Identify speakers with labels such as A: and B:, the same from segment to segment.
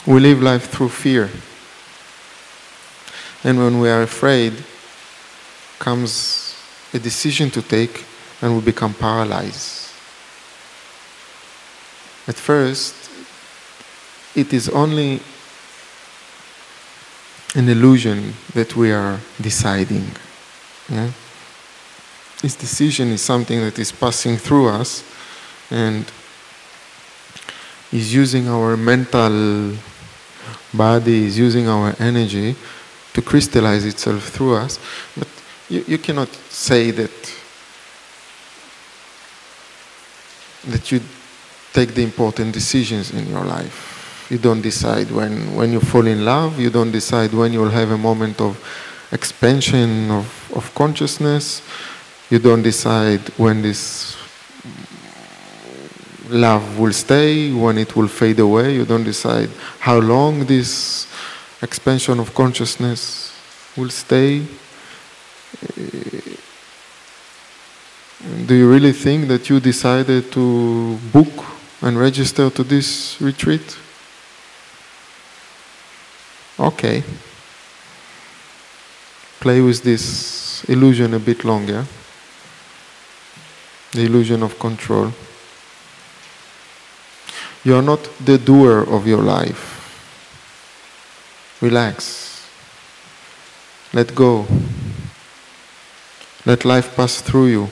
A: We live life through fear. And when we are afraid, comes a decision to take, and we become paralyzed. At first, it is only an illusion that we are deciding. Yeah? This decision is something that is passing through us and is using our mental body, is using our energy to crystallize itself through us. But you cannot say that you take the important decisions in your life. You don't decide when you fall in love. You don't decide when you will have a moment of expansion of consciousness. You don't decide when this love will stay, when it will fade away. You don't decide how long this expansion of consciousness will stay. Do you really think that you decided to book and register to this retreat? Okay. Play with this illusion a bit longer. The illusion of control. You are not the doer of your life. Relax. Let go. Let life pass through you.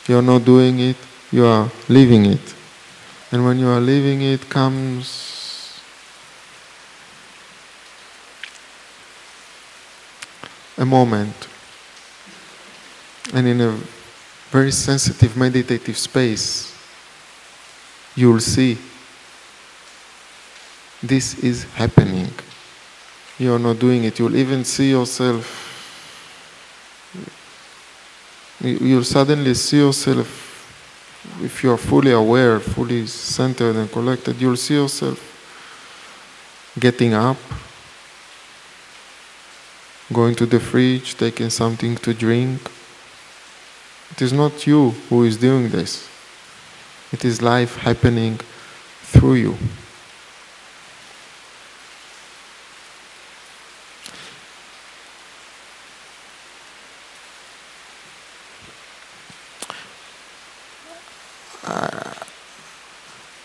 A: You are not doing it, you are living it. And when you are living it, comes a moment. And in a very sensitive meditative space, you will see this is happening. You are not doing it. You will even see yourself. You'll suddenly see yourself, if you are fully aware, fully centered and collected, you'll see yourself getting up, going to the fridge, taking something to drink. It is not you who is doing this. It is life happening through you.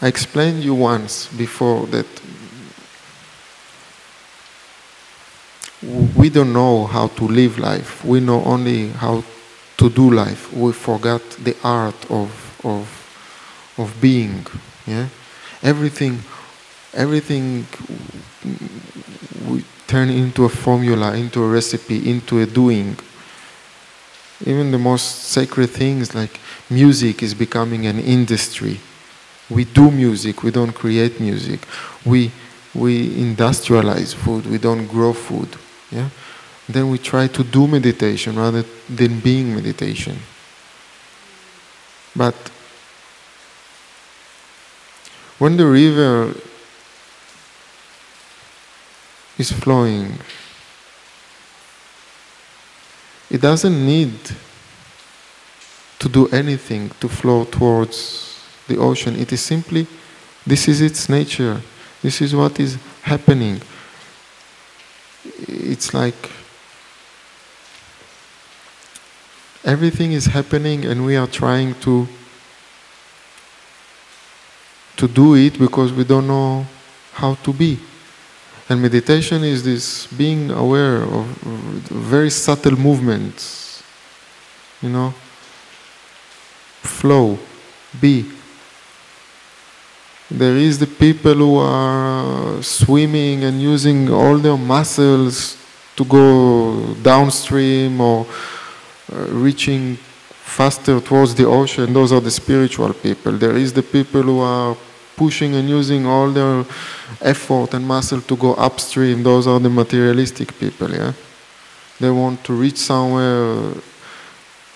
A: I explained you once before that we don't know how to live life. We know only how to do life. We forgot the art of being. Yeah, everything we turn into a formula, into a recipe, into a doing. Even the most sacred things like music is becoming an industry. We do music, we don't create music. We industrialize food, we don't grow food. Yeah? Then we try to do meditation rather than being meditation. But when the river is flowing, it doesn't need to do anything to flow towards the ocean. It is simply, this is its nature. This is what is happening. It's like everything is happening and we are trying to do it because we don't know how to be. And meditation is this being aware of very subtle movements. You know, flow, be. There is the people who are swimming and using all their muscles to go downstream or reaching faster towards the ocean. Those are the spiritual people. There is the people who are pushing and using all their effort and muscle to go upstream. Those are the materialistic people. Yeah, they want to reach somewhere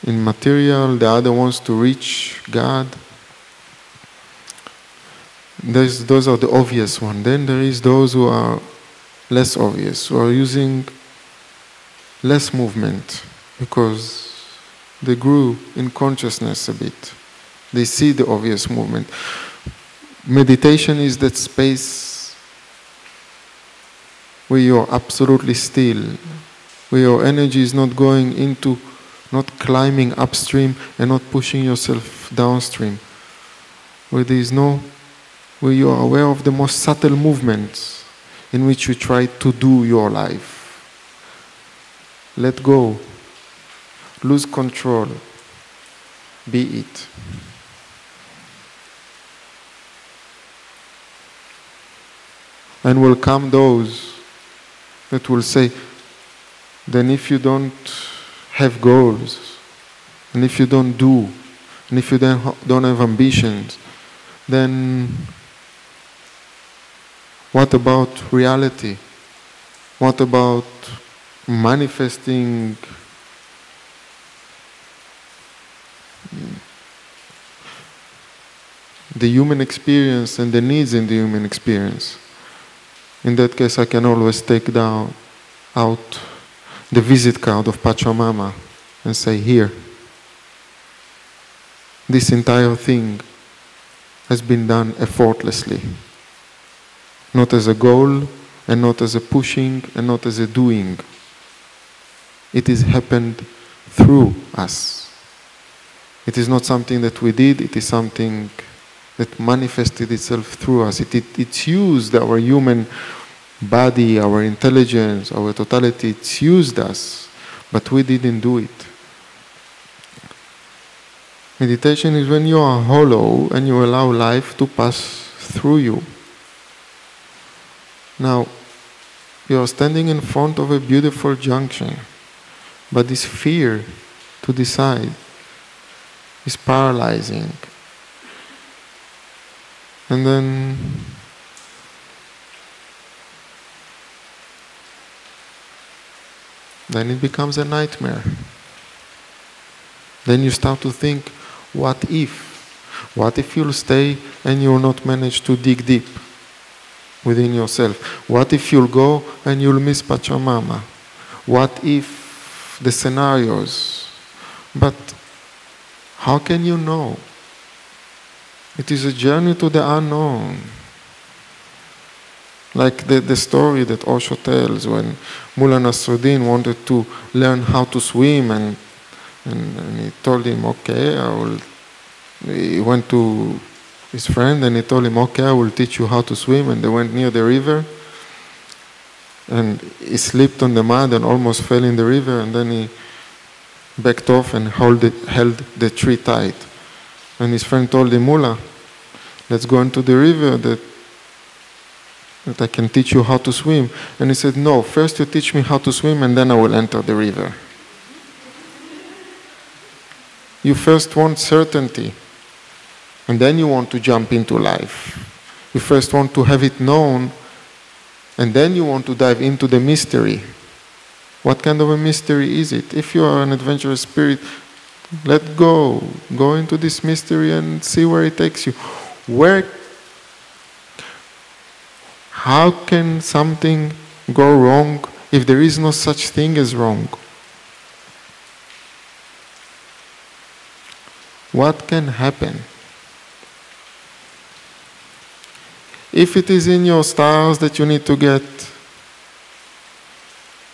A: in material. The other wants to reach God. Those are the obvious ones. Then there is those who are less obvious, who are using less movement because they grew in consciousness a bit. They see the obvious movement. meditation is that space where you're absolutely still, where your energy is not going into, not climbing upstream and not pushing yourself downstream, where you are aware of the most subtle movements in which you try to do your life. Let go, lose control, be it. And will come those that will say, then if you don't have goals, and if you don't do, and if you don't have ambitions, then what about reality? What about manifesting the human experience and the needs in the human experience? In that case, I can always take out the visit card of Pachamama and say, here, this entire thing has been done effortlessly. Not as a goal, and not as a pushing, and not as a doing. It has happened through us. It is not something that we did, it is something that manifested itself through us. It's used our human body, our intelligence, our totality. It's used us, but we didn't do it. Meditation is when you are hollow and you allow life to pass through you. Now, you are standing in front of a beautiful junction, but this fear to decide is paralyzing. And then it becomes a nightmare. Then you start to think, what if? What if you'll stay and you'll not manage to dig deep within yourself? What if you'll go and you'll miss Pachamama? What if the scenarios? But how can you know? It is a journey to the unknown. Like the story that Osho tells when Mullah Nasruddin wanted to learn how to swim and he told him, okay, he went to his friend and he told him, okay, I will teach you how to swim. And they went near the river and he slipped on the mud and almost fell in the river, and then he backed off and held the tree tight. And his friend told him, Mullah, let's go into the river that I can teach you how to swim. And he said, no, first you teach me how to swim and then I will enter the river. You first want certainty and then you want to jump into life. You first want to have it known and then you want to dive into the mystery. What kind of a mystery is it? If you are an adventurous spirit, let go. Go into this mystery and see where it takes you. How can something go wrong if there is no such thing as wrong? What can happen? If it is in your stars that you need to get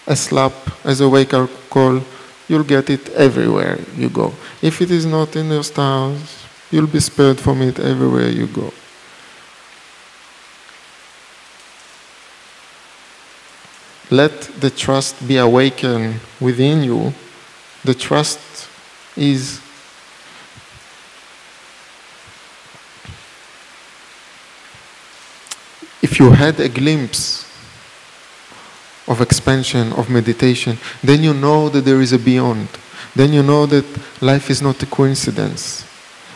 A: a slap as a wake-up call, you'll get it everywhere you go. If it is not in your stars, you'll be spared from it everywhere you go. Let the trust be awakened within you. The trust is if you had a glimpse of expansion, of meditation, then you know that there is a beyond. Then you know that life is not a coincidence.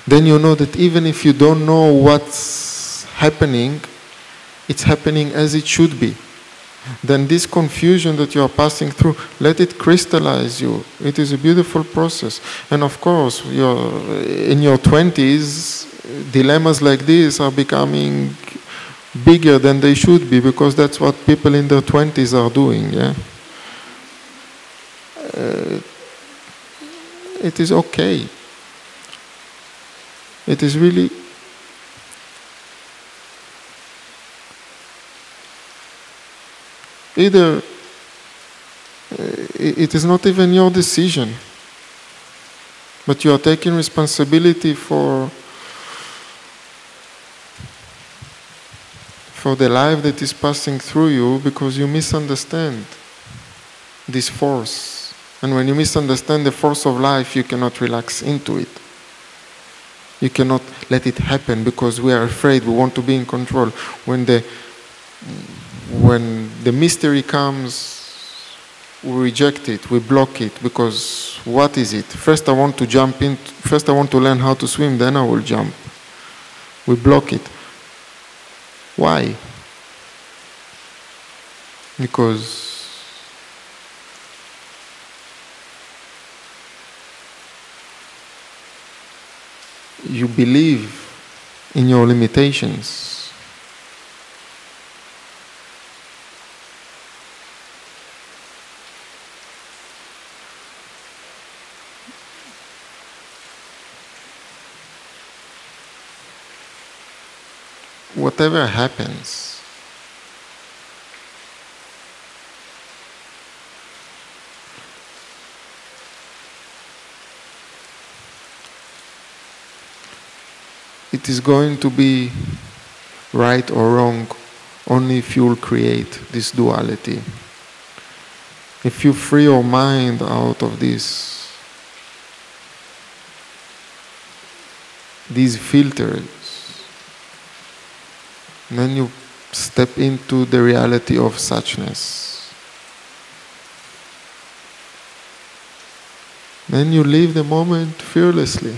A: Then you know that even if you don't know what's happening, it's happening as it should be. Then this confusion that you are passing through, let it crystallize you. It is a beautiful process. And of course, in your 20s, dilemmas like this are becoming bigger than they should be, because that's what people in their 20s are doing. Yeah? It is okay. It is really either it is not even your decision, but you are taking responsibility for the life that is passing through you because you misunderstand this force. And when you misunderstand the force of life, you cannot relax into it. You cannot let it happen because we are afraid, we want to be in control. When the mystery comes, we reject it, we block it, because what is it? First I want to learn how to swim, then I will jump. We block it. Why? Because you believe in your limitations. Whatever happens, it is going to be right or wrong only if you will create this duality. If you free your mind out of these filters, then you step into the reality of suchness. Then you live the moment fearlessly.